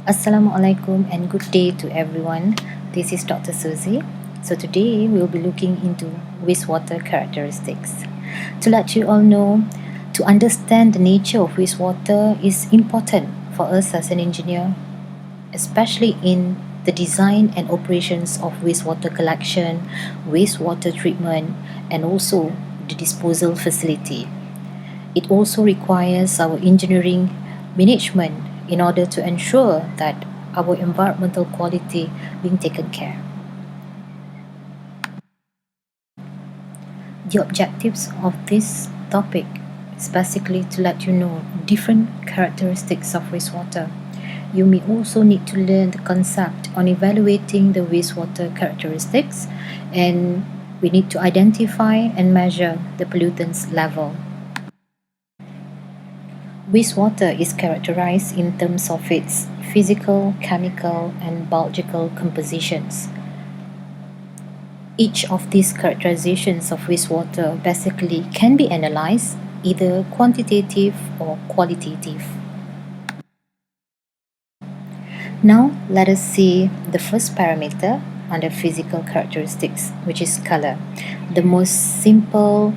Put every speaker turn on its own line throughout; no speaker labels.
Assalamualaikum and good day to everyone. This is Dr. Suzy. So today we'll be looking into wastewater characteristics. To let you all know, to understand the nature of wastewater is important for us as an engineer, especially in the design and operations of wastewater collection, wastewater treatment, and also the disposal facility. It also requires our engineering management in order to ensure that our environmental quality being taken care. The objectives of this topic is basically to let you know different characteristics of wastewater. You may also need to learn the concept on evaluating the wastewater characteristics, and we need to identify and measure the pollutants level. Wastewater is characterized in terms of its physical, chemical, and biological compositions. Each of these characterizations of wastewater basically can be analyzed either quantitative or qualitative. Now let us see the first parameter under physical characteristics, which is color. The most simple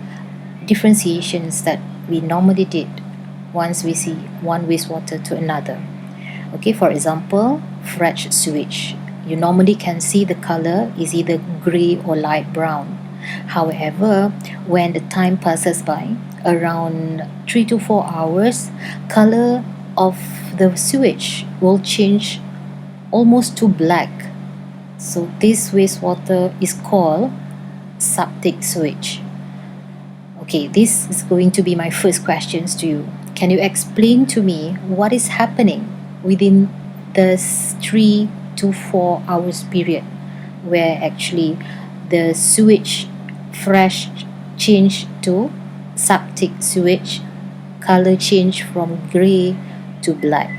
differentiations that we normally did once we see one wastewater to another. Okay, for example, fresh sewage. You normally can see the color is either gray or light brown. However, when the time passes by, around 3 to 4 hours, color of the sewage will change almost to black. So this wastewater is called septic sewage. Okay, this is going to be my first questions to you. Can you explain to me what is happening within this 3 to 4 hours period where actually the sewage fresh change to septic sewage, color change from gray to black?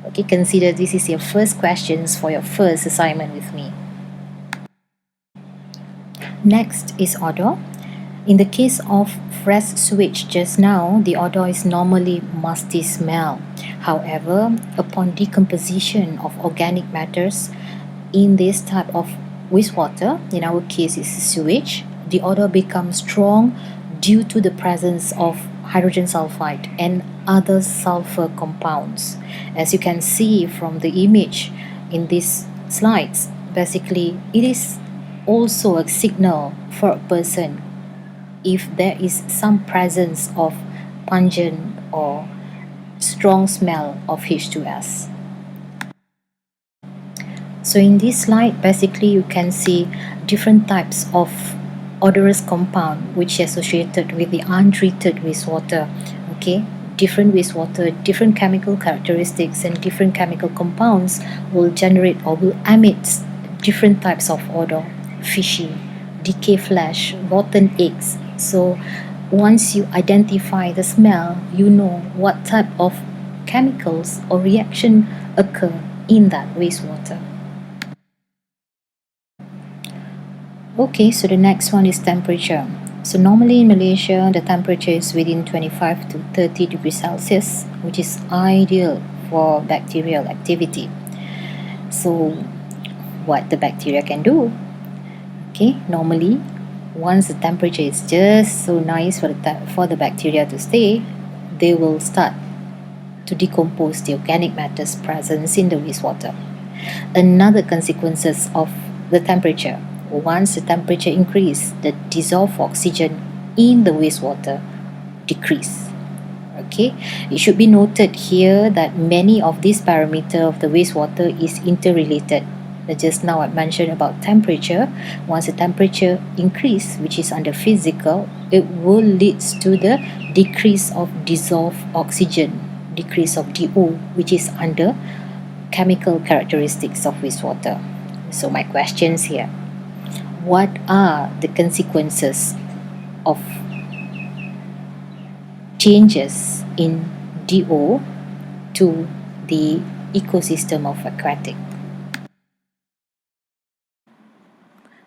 Okay, consider this is your first questions for your first assignment with me. Next is odor. In the case of fresh sewage just now, the odor is normally musty smell. However, upon decomposition of organic matters in this type of wastewater, in our case is sewage, the odor becomes strong due to the presence of hydrogen sulfide and other sulfur compounds. As you can see from the image in these slides, basically it is also a signal for a person if there is some presence of pungent or strong smell of H2S. So in this slide, basically you can see different types of odorous compound which is associated with the untreated wastewater. Okay, different wastewater, different chemical characteristics and different chemical compounds will generate or will emit different types of odor: fishy, decay flesh, rotten eggs. So once you identify the smell, you know what type of chemicals or reaction occur in that wastewater. Okay, so the next one is temperature. So normally in Malaysia, the temperature is within 25 to 30 degrees Celsius, which is ideal for bacterial activity. So what the bacteria can do? Okay, normally once the temperature is just so nice for the bacteria to stay, they will start to decompose the organic matters present in the wastewater. Another consequences of the temperature: once the temperature increase, the dissolved oxygen in the wastewater decrease. Okay, it should be noted here that many of these parameters of the wastewater is interrelated. Just now I mentioned about temperature. Once the temperature increase, which is under physical, it will lead to the decrease of dissolved oxygen, decrease of DO, which is under chemical characteristics of wastewater. So my questions here: what are the consequences of changes in DO to the ecosystem of aquatic?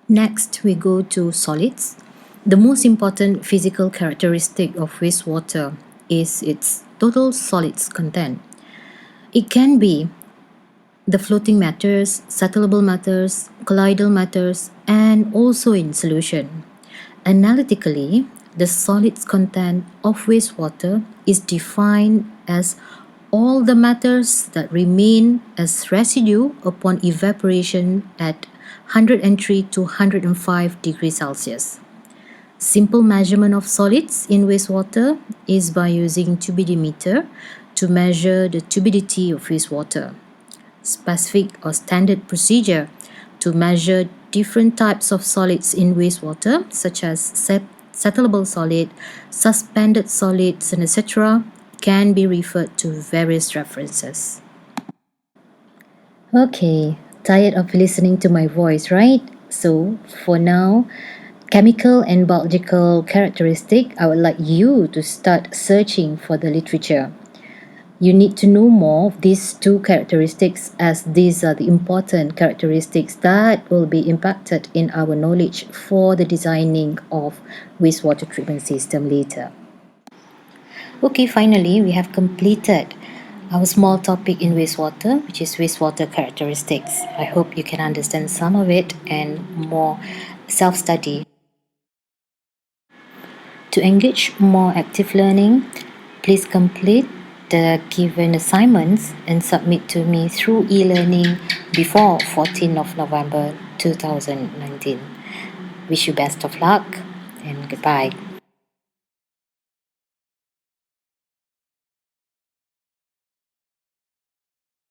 Next, we go to solids. The most important physical characteristic of wastewater is its total solids content. It can be the floating matters, settleable matters, colloidal matters, and also in solution. Analytically, the solids content of wastewater is defined as all the matters that remain as residue upon evaporation at 103 to 105 degrees Celsius. Simple measurement of solids in wastewater is by using tubidimeter to measure the turbidity of wastewater. Specific or standard procedure to measure different types of solids in wastewater, such as settleable solid, suspended solids, and etc., can be referred to various references. Okay, tired of listening to my voice, right? So, for now, chemical and biological characteristic, I would like you to start searching for the literature. You need to know more of these two characteristics, as these are the important characteristics that will be impacted in our knowledge for the designing of wastewater treatment system later. Okay, finally, we have completed our small topic in wastewater, which is wastewater characteristics. I hope you can understand some of it and more self-study. To engage more active learning, please complete the given assignments and submit to me through e-learning before 14th of November 2019. Wish you best of luck and goodbye.